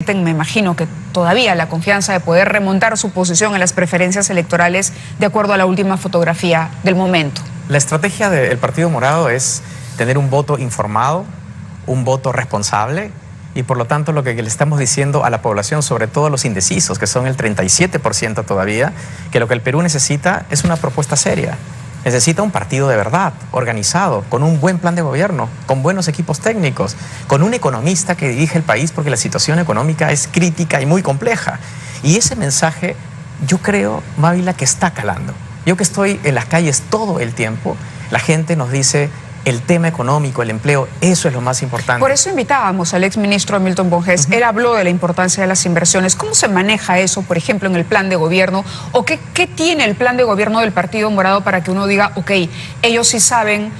Me imagino que todavía la confianza de poder remontar su posición en las preferencias electorales de acuerdo a la última fotografía del momento. La estrategia del Partido Morado es tener un voto informado, un voto responsable y por lo tanto lo que le estamos diciendo a la población, sobre todo a los indecisos, que son el 37% todavía, que lo que el Perú necesita es una propuesta seria. Necesita un partido de verdad, organizado, con un buen plan de gobierno, con buenos equipos técnicos, con un economista que dirige el país porque la situación económica es crítica y muy compleja. Y ese mensaje, yo creo, Mávila, que está calando. Yo que estoy en las calles todo el tiempo, la gente nos dice el tema económico, el empleo, eso es lo más importante. Por eso invitábamos al exministro Milton Bonges. Él habló de la importancia de las inversiones. ¿Cómo se maneja eso, por ejemplo, en el plan de gobierno? ¿O qué tiene el plan de gobierno del Partido Morado para que uno diga, ok, ellos sí saben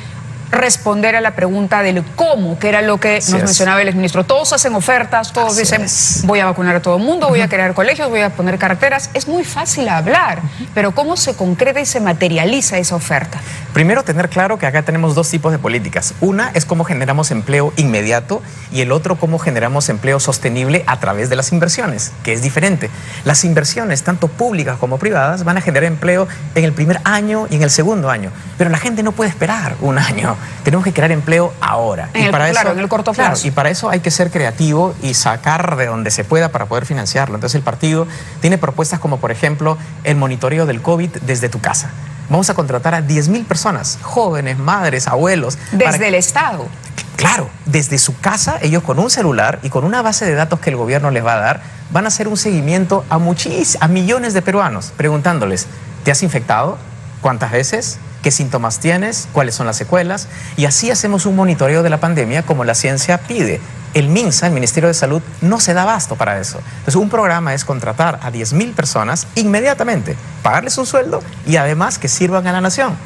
responder a la pregunta del cómo, que era lo que nos mencionaba el exministro? Todos hacen ofertas, todos dicen, voy a vacunar a todo el mundo, voy a crear colegios, voy a poner carreteras. Es muy fácil hablar, pero ¿cómo se concreta y se materializa esa oferta? Primero, tener claro que acá tenemos dos tipos de políticas. Una es cómo generamos empleo inmediato y el otro cómo generamos empleo sostenible a través de las inversiones, que es diferente. Las inversiones, tanto públicas como privadas, van a generar empleo en el primer año y en el segundo año, pero la gente no puede esperar un año. Tenemos que crear empleo ahora. En el corto plazo. Y para eso hay que ser creativo y sacar de donde se pueda para poder financiarlo. Entonces el partido tiene propuestas como, por ejemplo, el monitoreo del COVID desde tu casa. Vamos a contratar a 10.000 personas, jóvenes, madres, abuelos. Desde el Estado. Claro, desde su casa, ellos con un celular y con una base de datos que el gobierno les va a dar, van a hacer un seguimiento a millones de peruanos, preguntándoles, ¿te has infectado? ¿Cuántas veces? ¿Qué síntomas tienes? ¿Cuáles son las secuelas? Y así hacemos un monitoreo de la pandemia como la ciencia pide. El MINSA, el Ministerio de Salud, no se da abasto para eso. Entonces, un programa es contratar a 10.000 personas inmediatamente, pagarles un sueldo y además que sirvan a la nación.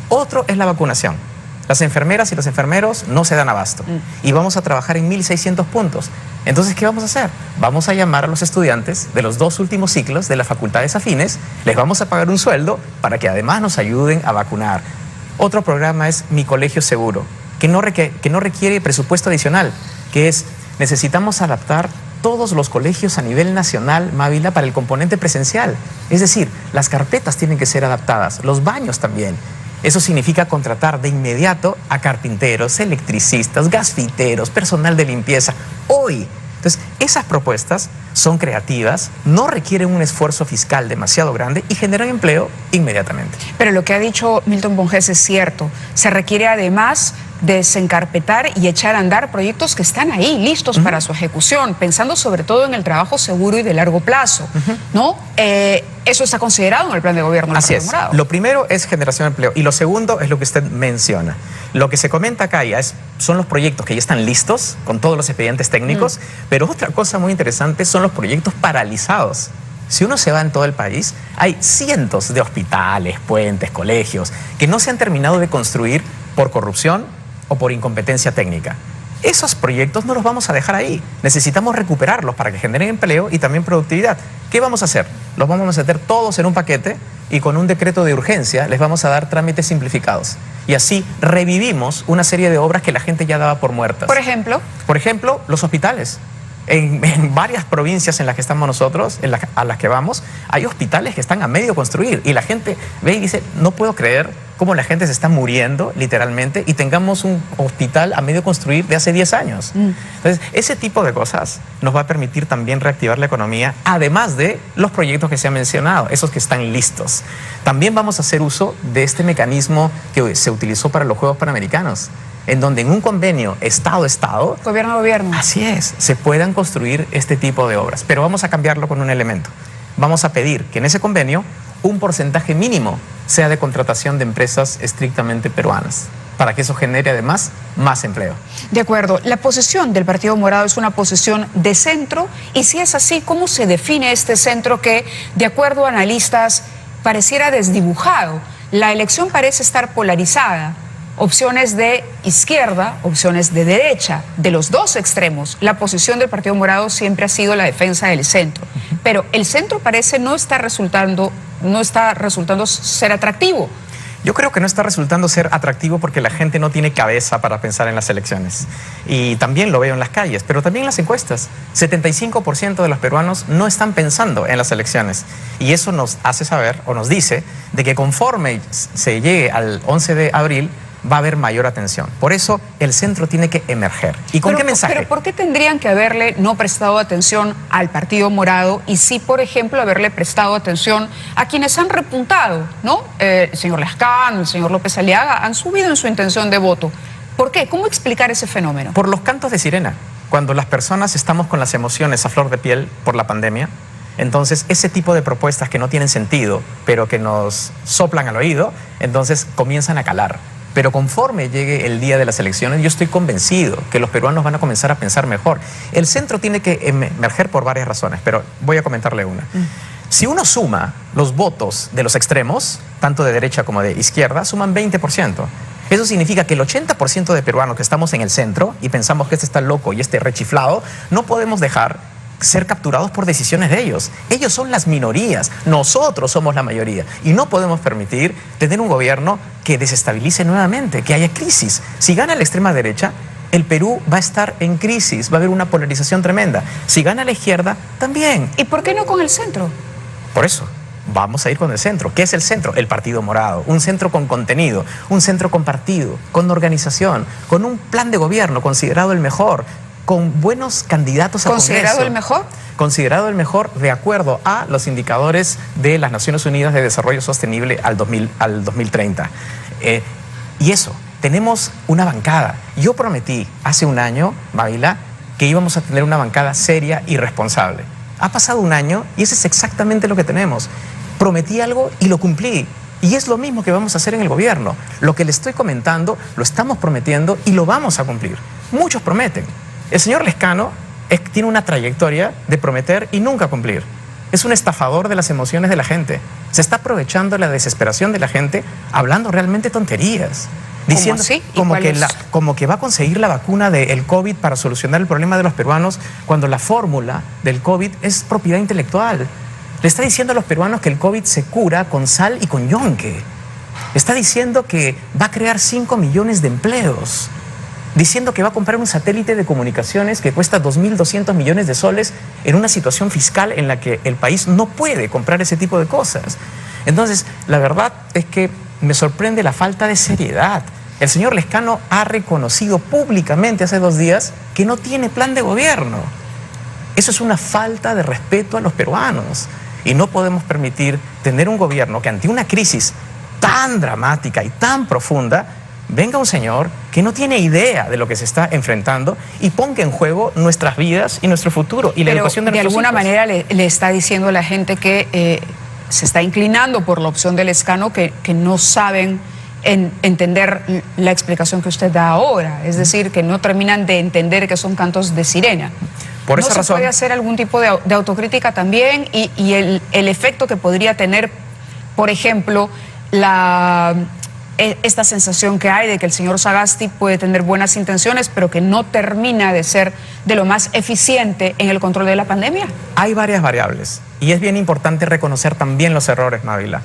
Otro es la vacunación. Las enfermeras y los enfermeros no se dan abasto. Y vamos a trabajar en 1.600 puntos. Entonces, ¿qué vamos a hacer? Vamos a llamar a los estudiantes de los 2 últimos ciclos de las facultades afines, les vamos a pagar un sueldo para que además nos ayuden a vacunar. Otro programa es Mi Colegio Seguro, que no requiere presupuesto adicional, que es, necesitamos adaptar todos los colegios a nivel nacional, Mávila, para el componente presencial. Es decir, las carpetas tienen que ser adaptadas, los baños también. Eso significa contratar de inmediato a carpinteros, electricistas, gasfiteros, personal de limpieza, hoy. Entonces, esas propuestas son creativas, no requieren un esfuerzo fiscal demasiado grande y generan empleo inmediatamente. Pero lo que ha dicho Milton Bonges es cierto. Se requiere además desencarpetar y echar a andar proyectos que están ahí, listos para su ejecución, pensando sobre todo en el trabajo seguro y de largo plazo, ¿no? Eso está considerado en el plan de gobierno del Partido Morado. Lo primero es generación de empleo y lo segundo es lo que usted menciona. Lo que se comenta acá ya son los proyectos que ya están listos, con todos los expedientes técnicos, pero otra cosa muy interesante son los proyectos paralizados. Si uno se va en todo el país, hay cientos de hospitales, puentes, colegios, que no se han terminado de construir por corrupción o por incompetencia técnica. Esos proyectos no los vamos a dejar ahí. Necesitamos recuperarlos para que generen empleo y también productividad. ¿Qué vamos a hacer? Los vamos a meter todos en un paquete y con un decreto de urgencia les vamos a dar trámites simplificados. Y así revivimos una serie de obras que la gente ya daba por muertas. Por ejemplo. Por ejemplo, los hospitales. En varias provincias en las que estamos nosotros, a las que vamos, hay hospitales que están a medio construir y la gente ve y dice, no puedo creer cómo la gente se está muriendo literalmente y tengamos un hospital a medio construir de hace 10 años. Entonces, ese tipo de cosas nos va a permitir también reactivar la economía, además de los proyectos que se han mencionado, esos que están listos. También vamos a hacer uso de este mecanismo que se utilizó para los Juegos Panamericanos, en donde en un convenio Estado-Estado, Gobierno-Gobierno, así es, se puedan construir este tipo de obras. Pero vamos a cambiarlo con un elemento. Vamos a pedir que en ese convenio un porcentaje mínimo sea de contratación de empresas estrictamente peruanas, para que eso genere además más empleo. De acuerdo. La posición del Partido Morado es una posición de centro, y si es así, ¿cómo se define este centro que, de acuerdo a analistas, pareciera desdibujado? La elección parece estar polarizada. Opciones de izquierda, opciones de derecha, de los dos extremos. La posición del Partido Morado siempre ha sido la defensa del centro, pero el centro parece no está resultando ser atractivo. Yo creo que no está resultando ser atractivo porque la gente no tiene cabeza para pensar en las elecciones. Y también lo veo en las calles, pero también en las encuestas. 75% de los peruanos no están pensando en las elecciones. Y eso nos hace saber, o nos dice, de que conforme se llegue al 11 de abril, va a haber mayor atención. Por eso el centro tiene que emerger. ¿Y con qué mensaje? Pero ¿por qué tendrían que haberle no prestado atención al Partido Morado y sí, por ejemplo, haberle prestado atención a quienes han repuntado, ¿no? El señor Lescano, el señor López Aliaga, han subido en su intención de voto. ¿Por qué? ¿Cómo explicar ese fenómeno? Por los cantos de sirena. Cuando las personas estamos con las emociones a flor de piel por la pandemia, entonces ese tipo de propuestas que no tienen sentido, pero que nos soplan al oído, entonces comienzan a calar. Pero conforme llegue el día de las elecciones, yo estoy convencido que los peruanos van a comenzar a pensar mejor. El centro tiene que emerger por varias razones, pero voy a comentarle una. Si uno suma los votos de los extremos, tanto de derecha como de izquierda, suman 20%. Eso significa que el 80% de peruanos que estamos en el centro y pensamos que este está loco y este rechiflado, no podemos dejar ser capturados por decisiones de ellos. Ellos son las minorías, nosotros somos la mayoría y no podemos permitir tener un gobierno que desestabilice nuevamente, que haya crisis. Si gana la extrema derecha, el Perú va a estar en crisis, va a haber una polarización tremenda. Si gana la izquierda, también. ¿Y por qué no con el centro? Por eso, vamos a ir con el centro. ¿Qué es el centro? El Partido Morado. Un centro con contenido, un centro con partido, con organización, con un plan de gobierno considerado el mejor, con buenos candidatos a Congreso. ¿Considerado el mejor? Considerado el mejor de acuerdo a los indicadores de las Naciones Unidas de Desarrollo Sostenible al 2030. Y eso, tenemos una bancada. Yo prometí hace un año, Mávila, que íbamos a tener una bancada seria y responsable. Ha pasado un año y eso es exactamente lo que tenemos. Prometí algo y lo cumplí. Y es lo mismo que vamos a hacer en el gobierno. Lo que le estoy comentando, lo estamos prometiendo y lo vamos a cumplir. Muchos prometen. El señor Lescano tiene una trayectoria de prometer y nunca cumplir. Es un estafador de las emociones de la gente. Se está aprovechando la desesperación de la gente hablando realmente tonterías. Diciendo como que va a conseguir la vacuna del COVID para solucionar el problema de los peruanos cuando la fórmula del COVID es propiedad intelectual. Le está diciendo a los peruanos que el COVID se cura con sal y con yonque. Está diciendo que va a crear 5 millones de empleos. Diciendo que va a comprar un satélite de comunicaciones que cuesta 2.200 millones de soles en una situación fiscal en la que el país no puede comprar ese tipo de cosas. Entonces, la verdad es que me sorprende la falta de seriedad. El señor Lescano ha reconocido públicamente hace 2 días que no tiene plan de gobierno. Eso es una falta de respeto a los peruanos. Y no podemos permitir tener un gobierno que ante una crisis tan dramática y tan profunda venga un señor que no tiene idea de lo que se está enfrentando y ponga en juego nuestras vidas y nuestro futuro y la educación de nuestros hijos. De alguna manera le está diciendo a la gente que se está inclinando por la opción del Lescano, que no saben entender la explicación que usted da ahora. Es decir, que no terminan de entender que son cantos de sirena. Por esa razón, ¿no se puede hacer algún tipo de autocrítica también y el efecto que podría tener, por ejemplo, esta sensación que hay de que el señor Sagasti puede tener buenas intenciones, pero que no termina de ser de lo más eficiente en el control de la pandemia? Hay varias variables y es bien importante reconocer también los errores, Mávila,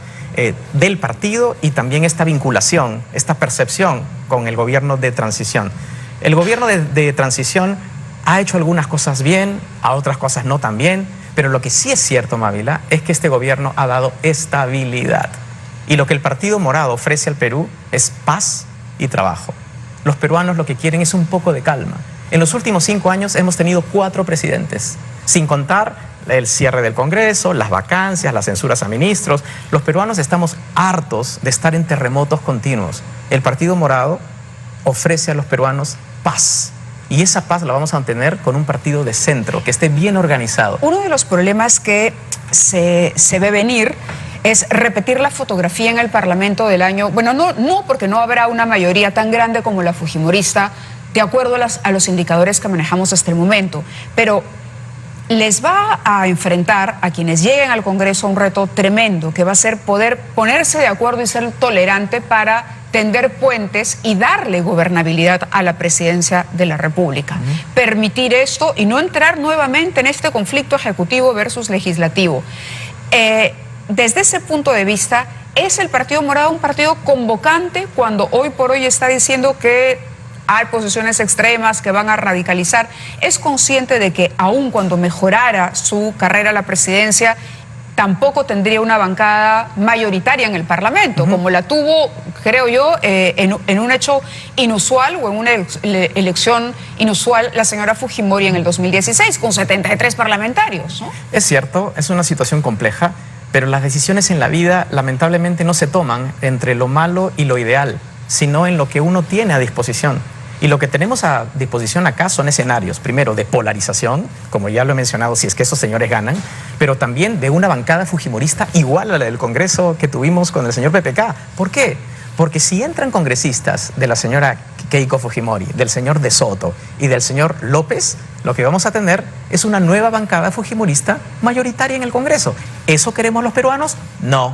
del partido y también esta vinculación, esta percepción con el gobierno de transición. El gobierno de transición ha hecho algunas cosas bien, a otras cosas no tan bien, pero lo que sí es cierto, Mávila, es que este gobierno ha dado estabilidad. Y lo que el Partido Morado ofrece al Perú es paz y trabajo. Los peruanos lo que quieren es un poco de calma. En los últimos 5 años hemos tenido 4 presidentes, sin contar el cierre del Congreso, las vacancias, las censuras a ministros. Los peruanos estamos hartos de estar en terremotos continuos. El Partido Morado ofrece a los peruanos paz. Y esa paz la vamos a mantener con un partido de centro, que esté bien organizado. Uno de los problemas que se ve venir es repetir la fotografía en el Parlamento del año, bueno, no porque no habrá una mayoría tan grande como la fujimorista, de acuerdo a los indicadores que manejamos hasta el momento, pero les va a enfrentar a quienes lleguen al Congreso un reto tremendo, que va a ser poder ponerse de acuerdo y ser tolerante para tender puentes y darle gobernabilidad a la presidencia de la República. Permitir esto y no entrar nuevamente en este conflicto ejecutivo versus legislativo. desde ese punto de vista, ¿es el Partido Morado un partido convocante cuando hoy por hoy está diciendo que hay posiciones extremas que van a radicalizar? ¿Es consciente de que aun cuando mejorara su carrera a la presidencia, tampoco tendría una bancada mayoritaria en el Parlamento, como la tuvo, creo yo, en un hecho inusual o en una elección inusual la señora Fujimori en el 2016, con 73 parlamentarios, ¿no? Es cierto, es una situación compleja, pero las decisiones en la vida lamentablemente no se toman entre lo malo y lo ideal, sino en lo que uno tiene a disposición. Y lo que tenemos a disposición acá son escenarios, primero de polarización, como ya lo he mencionado, si es que esos señores ganan, pero también de una bancada fujimorista igual a la del Congreso que tuvimos con el señor PPK. ¿Por qué? Porque si entran congresistas de la señora Keiko Fujimori, del señor De Soto y del señor López, lo que vamos a tener es una nueva bancada fujimorista mayoritaria en el Congreso. ¿Eso queremos los peruanos? No.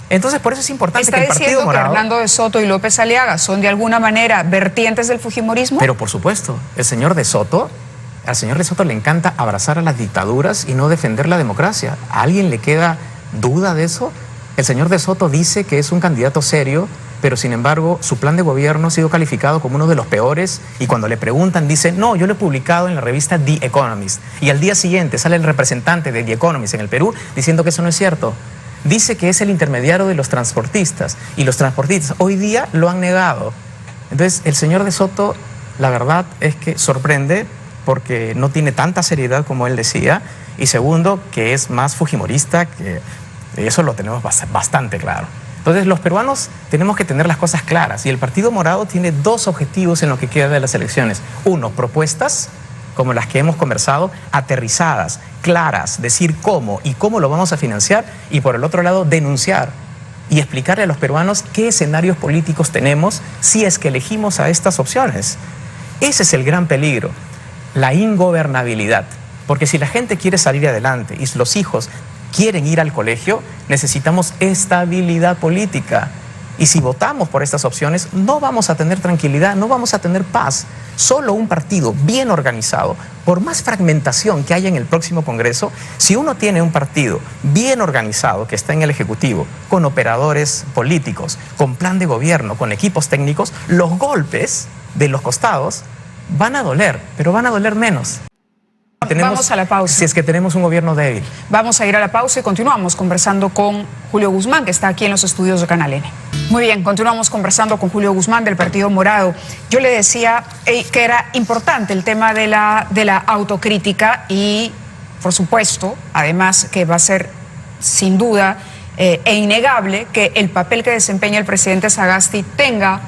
Entonces, por eso es importante que el Partido Morado... ¿Está diciendo que Hernando De Soto y López Aliaga son de alguna manera vertientes del fujimorismo? Pero por supuesto, al señor De Soto le encanta abrazar a las dictaduras y no defender la democracia. ¿A alguien le queda duda de eso? El señor De Soto dice que es un candidato serio, pero sin embargo su plan de gobierno ha sido calificado como uno de los peores, y cuando le preguntan dice, no, yo lo he publicado en la revista The Economist, y al día siguiente sale el representante de The Economist en el Perú diciendo que eso no es cierto. Dice que es el intermediario de los transportistas, y los transportistas hoy día lo han negado. Entonces, el señor De Soto, la verdad es que sorprende porque no tiene tanta seriedad como él decía, y segundo, que es más fujimorista, que eso lo tenemos bastante claro. Entonces, los peruanos tenemos que tener las cosas claras, y el Partido Morado tiene dos objetivos en lo que queda de las elecciones. Uno, propuestas como las que hemos conversado, aterrizadas, claras, decir cómo y cómo lo vamos a financiar, y por el otro lado denunciar y explicarle a los peruanos qué escenarios políticos tenemos si es que elegimos a estas opciones. Ese es el gran peligro, la ingobernabilidad, porque si la gente quiere salir adelante y los hijos quieren ir al colegio, necesitamos estabilidad política. Y si votamos por estas opciones, no vamos a tener tranquilidad, no vamos a tener paz. Solo un partido bien organizado, por más fragmentación que haya en el próximo Congreso, si uno tiene un partido bien organizado que está en el Ejecutivo, con operadores políticos, con plan de gobierno, con equipos técnicos, los golpes de los costados van a doler, pero van a doler menos. Vamos a la pausa. Si es que tenemos un gobierno débil. Vamos a ir a la pausa y continuamos conversando con Julio Guzmán, que está aquí en los estudios de Canal N. Muy bien, continuamos conversando con Julio Guzmán del Partido Morado. Yo le decía que era importante el tema de la autocrítica y, por supuesto, además que va a ser sin duda e innegable que el papel que desempeña el presidente Sagasti tenga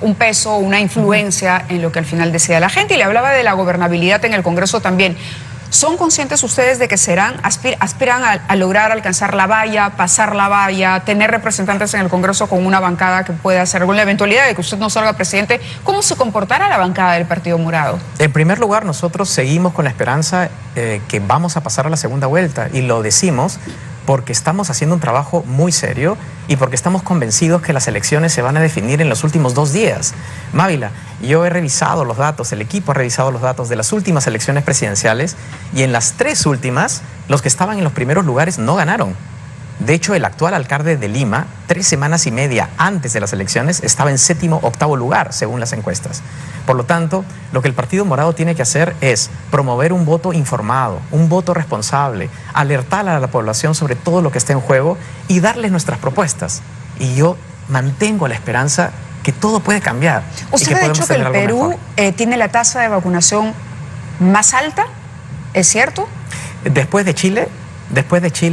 un peso, una influencia en lo que al final decida la gente. Y le hablaba de la gobernabilidad en el Congreso también. ¿Son conscientes ustedes de que aspiran a lograr alcanzar la valla, pasar la valla, tener representantes en el Congreso con una bancada que pueda hacer alguna eventualidad de que usted no salga presidente? ¿Cómo se comportará la bancada del Partido Morado? En primer lugar, nosotros seguimos con la esperanza que vamos a pasar a la segunda vuelta, y lo decimos porque estamos haciendo un trabajo muy serio y porque estamos convencidos que las elecciones se van a definir en los últimos 2 días. Mávila, yo he revisado los datos, el equipo ha revisado los datos de las últimas elecciones presidenciales, y en las 3 últimas, los que estaban en los primeros lugares no ganaron. De hecho, el actual alcalde de Lima, 3 semanas y media antes de las elecciones, estaba en 7º, 8º lugar, según las encuestas. Por lo tanto, lo que el Partido Morado tiene que hacer es promover un voto informado, un voto responsable, alertar a la población sobre todo lo que está en juego y darles nuestras propuestas. Y yo mantengo la esperanza que todo puede cambiar. Usted ha dicho que el Perú tiene la tasa de vacunación más alta, ¿es cierto? Después de Chile,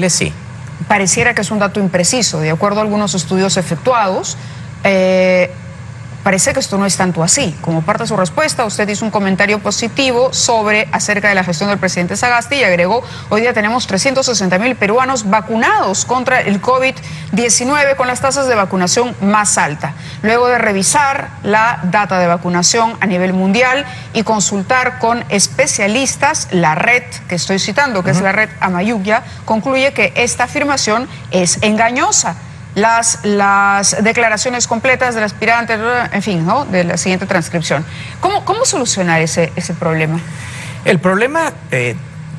sí. Pareciera que es un dato impreciso. De acuerdo a algunos estudios efectuados, parece que esto no es tanto así. Como parte de su respuesta, usted hizo un comentario positivo acerca de la gestión del presidente Sagasti y agregó: hoy día tenemos 360.000 peruanos vacunados contra el COVID-19 con las tasas de vacunación más altas. Luego de revisar la data de vacunación a nivel mundial y consultar con especialistas, la red que estoy citando, que es la red Amayuya, concluye que esta afirmación es engañosa. Las declaraciones completas del aspirante, en fin, ¿no?, de la siguiente transcripción. ¿Cómo solucionar ese problema? El problema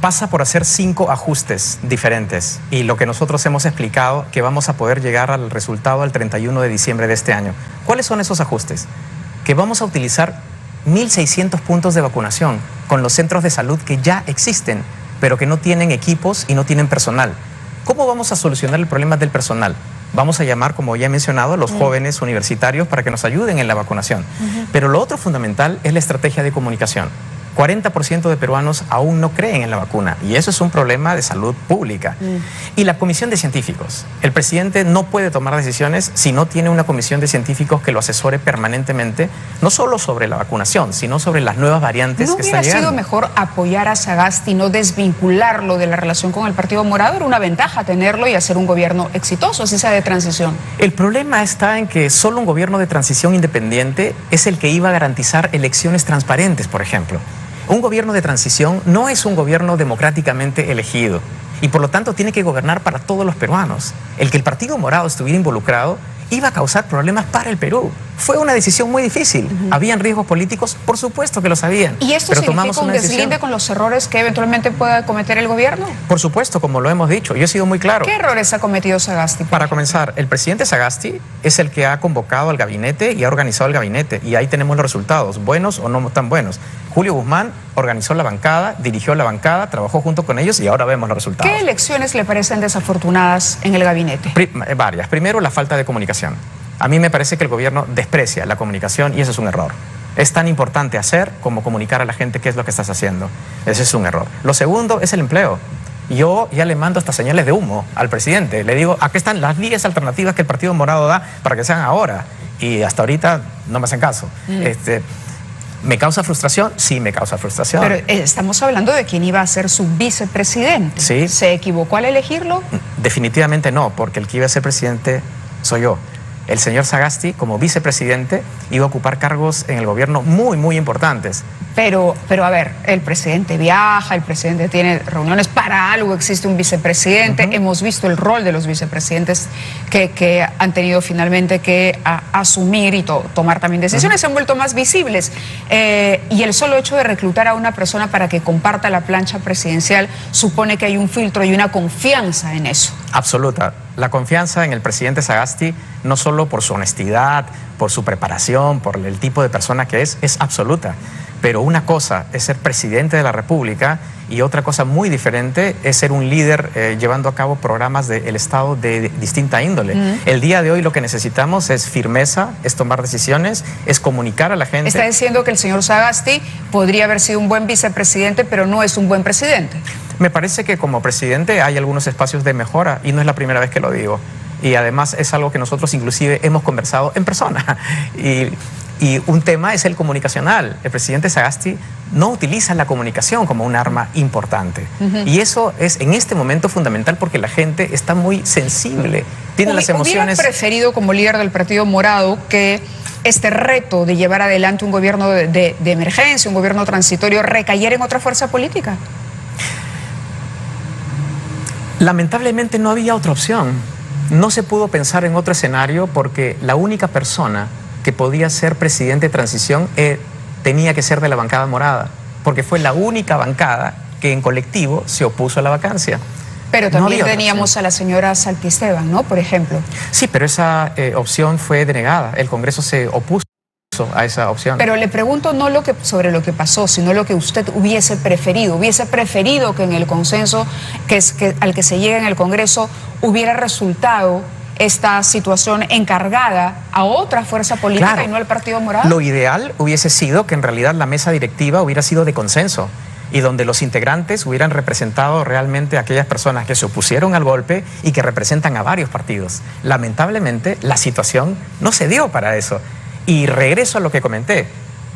pasa por hacer 5 ajustes diferentes y lo que nosotros hemos explicado que vamos a poder llegar al resultado al 31 de diciembre de este año. ¿Cuáles son esos ajustes? Que vamos a utilizar 1.600 puntos de vacunación con los centros de salud que ya existen, pero que no tienen equipos y no tienen personal. ¿Cómo vamos a solucionar el problema del personal? Vamos a llamar, como ya he mencionado, a los jóvenes universitarios para que nos ayuden en la vacunación. Pero lo otro fundamental es la estrategia de comunicación. 40% de peruanos aún no creen en la vacuna y eso es un problema de salud pública. Y la comisión de científicos. El presidente no puede tomar decisiones si no tiene una comisión de científicos que lo asesore permanentemente, no solo sobre la vacunación, sino sobre las nuevas variantes que están llegando. ¿No hubiera sido mejor apoyar a Sagasti, no desvincularlo de la relación con el Partido Morado? Era una ventaja tenerlo y hacer un gobierno exitoso, así sea de transición. El problema está en que solo un gobierno de transición independiente es el que iba a garantizar elecciones transparentes, por ejemplo. Un gobierno de transición no es un gobierno democráticamente elegido y por lo tanto tiene que gobernar para todos los peruanos. El que el Partido Morado estuviera involucrado iba a causar problemas para el Perú. Fue una decisión muy difícil. ¿Habían riesgos políticos? Por supuesto que lo sabían. ¿Y esto significa un deslinde con los errores que eventualmente pueda cometer el gobierno? Por supuesto, como lo hemos dicho. Yo he sido muy claro. ¿Qué errores ha cometido Sagasti? Para comenzar, el presidente Sagasti es el que ha convocado al gabinete y ha organizado el gabinete. Y ahí tenemos los resultados, buenos o no tan buenos. Julio Guzmán organizó la bancada, dirigió la bancada, trabajó junto con ellos y ahora vemos los resultados. ¿Qué elecciones le parecen desafortunadas en el gabinete? Varias. Primero, la falta de comunicación. A mí me parece que el gobierno desprecia la comunicación y eso es un error. Es tan importante hacer como comunicar a la gente qué es lo que estás haciendo. Ese es un error. Lo segundo es el empleo. Yo ya le mando estas señales de humo al presidente. Le digo, aquí están las 10 alternativas que el Partido Morado da para que sean ahora. Y hasta ahorita no me hacen caso. ¿Me causa frustración? Sí, me causa frustración. Pero estamos hablando de quién iba a ser su vicepresidente. Sí. ¿Se equivocó al elegirlo? Definitivamente no, porque el que iba a ser presidente soy yo. El señor Sagasti, como vicepresidente, iba a ocupar cargos en el gobierno muy importantes. Pero a ver, el presidente viaja, el presidente tiene reuniones, para algo existe un vicepresidente. Hemos visto el rol de los vicepresidentes que han tenido finalmente que asumir y tomar también decisiones, se han vuelto más visibles. Y el solo hecho de reclutar a una persona para que comparta la plancha presidencial supone que hay un filtro y una confianza en eso. Absoluta. La confianza en el presidente Sagasti, no solo por su honestidad, por su preparación, por el tipo de persona que es absoluta. Pero una cosa es ser presidente de la República y otra cosa muy diferente es ser un líder llevando a cabo programas del Estado de distinta índole. El día de hoy lo que necesitamos es firmeza, es tomar decisiones, es comunicar a la gente. Está diciendo que el señor Sagasti podría haber sido un buen vicepresidente, pero no es un buen presidente. Me parece que como presidente hay algunos espacios de mejora y no es la primera vez que lo digo. Y además es algo que nosotros inclusive hemos conversado en persona. Y un tema es el comunicacional. El presidente Sagasti no utiliza la comunicación como un arma importante. Y eso es en este momento fundamental porque la gente está muy sensible. Tiene las emociones. ¿Hubiera preferido como líder del Partido Morado que este reto de llevar adelante un gobierno de emergencia, un gobierno transitorio, recayera en otra fuerza política? Lamentablemente no había otra opción. No se pudo pensar en otro escenario porque la única persona que podía ser presidente de transición tenía que ser de la bancada morada, porque fue la única bancada que en colectivo se opuso a la vacancia. Pero también teníamos a la señora Saltiesteban, ¿no? Por ejemplo. Sí, pero esa opción fue denegada. El Congreso se opuso a esa opción. Pero le pregunto no sobre lo que pasó, sino lo que usted hubiese preferido. Hubiese preferido que en el consenso al que se llega en el Congreso hubiera resultado esta situación encargada a otra fuerza política, claro, y no al Partido Morado. Lo ideal hubiese sido que en realidad la mesa directiva hubiera sido de consenso y donde los integrantes hubieran representado realmente a aquellas personas que se opusieron al golpe y que representan a varios partidos. Lamentablemente la situación no se dio para eso. Y regreso a lo que comenté.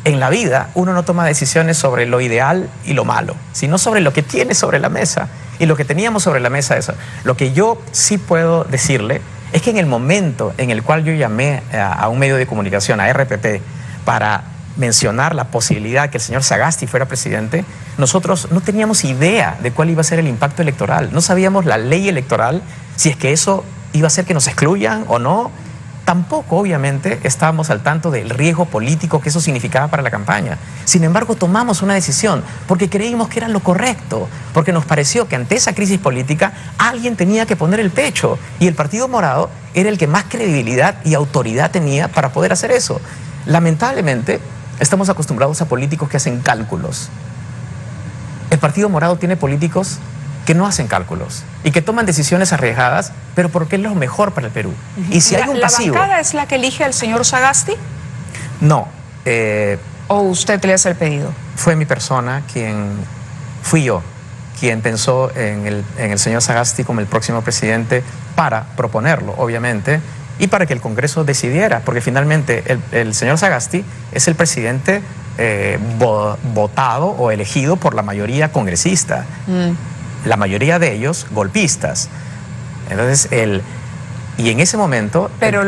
En la vida uno no toma decisiones sobre lo ideal y lo malo, sino sobre lo que tiene sobre la mesa. Y lo que teníamos sobre la mesa es eso. Lo que yo sí puedo decirle es que en el momento en el cual yo llamé a un medio de comunicación, a RPP, para mencionar la posibilidad de que el señor Sagasti fuera presidente, nosotros no teníamos idea de cuál iba a ser el impacto electoral. No sabíamos la ley electoral, si es que eso iba a hacer que nos excluyan o no. Tampoco, obviamente, estábamos al tanto del riesgo político que eso significaba para la campaña. Sin embargo, tomamos una decisión porque creímos que era lo correcto, porque nos pareció que ante esa crisis política alguien tenía que poner el pecho y el Partido Morado era el que más credibilidad y autoridad tenía para poder hacer eso. Lamentablemente, estamos acostumbrados a políticos que hacen cálculos. El Partido Morado tiene políticos que no hacen cálculos y que toman decisiones arriesgadas, pero porque es lo mejor para el Perú. Y si hay un pasivo... ¿La bancada es la que elige al señor Sagasti? No. ¿O usted le hace el pedido? Fue mi persona fui yo quien pensó en el señor Sagasti como el próximo presidente para proponerlo, obviamente, y para que el Congreso decidiera, porque finalmente el señor Sagasti es el presidente votado o elegido por la mayoría congresista. La mayoría de ellos golpistas. Entonces, y en ese momento... Pero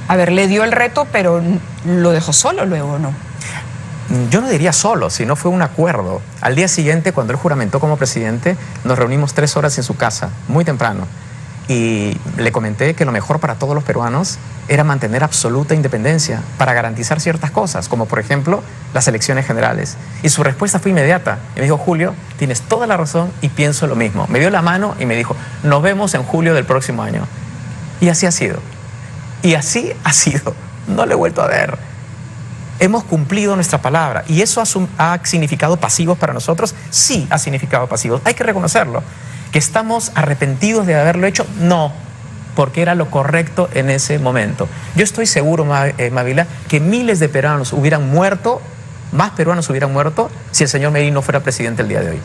a ver, le dio el reto, pero lo dejó solo luego, ¿no? Yo no diría solo, sino fue un acuerdo. Al día siguiente, cuando él juramentó como presidente, nos reunimos 3 horas en su casa, muy temprano. Y le comenté que lo mejor para todos los peruanos era mantener absoluta independencia para garantizar ciertas cosas, como por ejemplo las elecciones generales. Y su respuesta fue inmediata. Y me dijo, Julio, tienes toda la razón y pienso lo mismo. Me dio la mano y me dijo, nos vemos en julio del próximo año. Y así ha sido. Y así ha sido. No lo he vuelto a ver. Hemos cumplido nuestra palabra. ¿Y eso ha significado pasivos para nosotros? Sí, ha significado pasivos. Hay que reconocerlo. ¿Que estamos arrepentidos de haberlo hecho? No, porque era lo correcto en ese momento. Yo estoy seguro, Mávila, que miles de peruanos hubieran muerto, más peruanos hubieran muerto, si el señor Merino fuera presidente el día de hoy.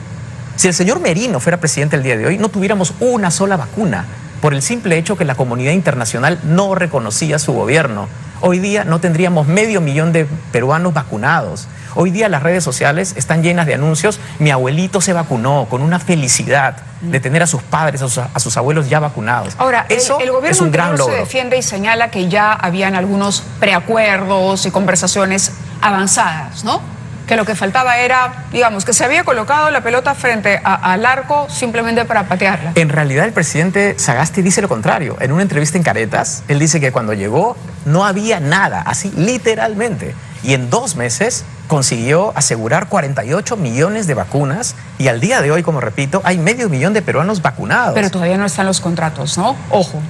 Si el señor Merino fuera presidente el día de hoy, no tuviéramos una sola vacuna, por el simple hecho que la comunidad internacional no reconocía su gobierno. Hoy día no tendríamos 500.000 de peruanos vacunados. Hoy día las redes sociales están llenas de anuncios. Mi abuelito se vacunó, con una felicidad de tener a sus padres, a sus abuelos ya vacunados. Ahora, eso el gobierno es un gran logro. Se defiende y señala que ya habían algunos preacuerdos y conversaciones avanzadas, ¿no? Que lo que faltaba era, digamos, que se había colocado la pelota frente al arco simplemente para patearla. En realidad el presidente Sagasti dice lo contrario. En una entrevista en Caretas, él dice que cuando llegó no había nada, así literalmente. Y en 2 meses consiguió asegurar 48 millones de vacunas y al día de hoy, como repito, hay 500.000 de peruanos vacunados. Pero todavía no están los contratos, ¿no? Ojo.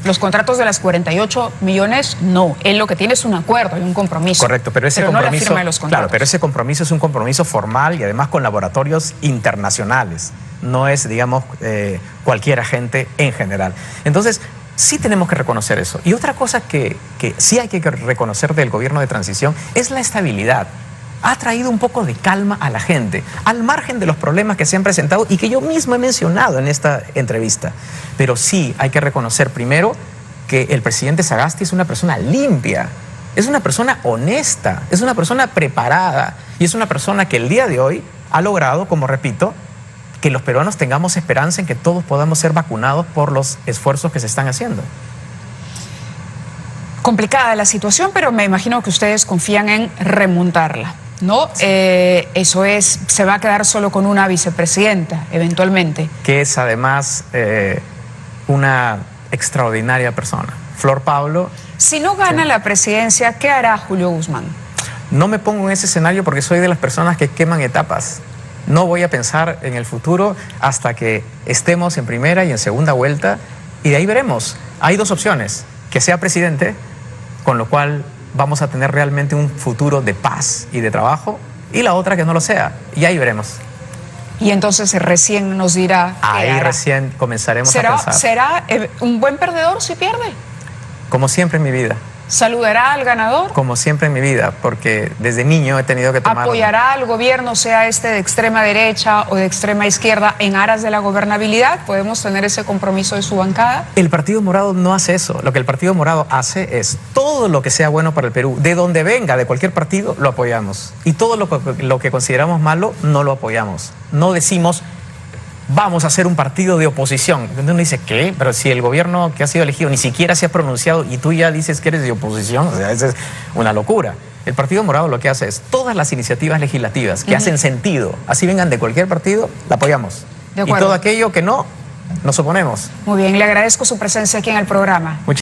Los contratos de las 48 millones, no. Él lo que tiene es un acuerdo y un compromiso. Correcto, pero ese compromiso, no la firma de los contratos. Claro, pero ese compromiso es un compromiso formal y además con laboratorios internacionales. No es, digamos, cualquier agente en general. Entonces, sí tenemos que reconocer eso. Y otra cosa que sí hay que reconocer del gobierno de transición es la estabilidad. Ha traído un poco de calma a la gente, al margen de los problemas que se han presentado y que yo mismo he mencionado en esta entrevista. Pero sí hay que reconocer primero que el presidente Sagasti es una persona limpia, es una persona honesta, es una persona preparada y es una persona que el día de hoy ha logrado, como repito, que los peruanos tengamos esperanza en que todos podamos ser vacunados por los esfuerzos que se están haciendo. Complicada la situación, pero me imagino que ustedes confían en remontarla, ¿no? Sí. Eso es, se va a quedar solo con una vicepresidenta, eventualmente. Que es además una extraordinaria persona. Flor Pablo. Si no gana la presidencia, ¿qué hará Julio Guzmán? No me pongo en ese escenario porque soy de las personas que queman etapas. No voy a pensar en el futuro hasta que estemos en primera y en segunda vuelta y de ahí veremos. Hay 2 opciones, que sea presidente, con lo cual vamos a tener realmente un futuro de paz y de trabajo, y la otra que no lo sea, y ahí veremos. Y entonces recién nos dirá... Ahí recién comenzaremos a pensar. ¿Será un buen perdedor si pierde? Como siempre en mi vida. ¿Saludará al ganador? Como siempre en mi vida, porque desde niño he tenido que tomar... ¿Apoyará al gobierno, sea este de extrema derecha o de extrema izquierda, en aras de la gobernabilidad? ¿Podemos tener ese compromiso de su bancada? El Partido Morado no hace eso. Lo que el Partido Morado hace es todo lo que sea bueno para el Perú, de donde venga, de cualquier partido, lo apoyamos. Y todo lo que consideramos malo, no lo apoyamos. No decimos... vamos a hacer un partido de oposición. Uno dice, ¿qué? Pero si el gobierno que ha sido elegido ni siquiera se ha pronunciado y tú ya dices que eres de oposición, o sea, esa es una locura. El Partido Morado lo que hace es todas las iniciativas legislativas que hacen sentido, así vengan de cualquier partido, la apoyamos. De acuerdo. Y todo aquello que no, nos oponemos. Muy bien, le agradezco su presencia aquí en el programa.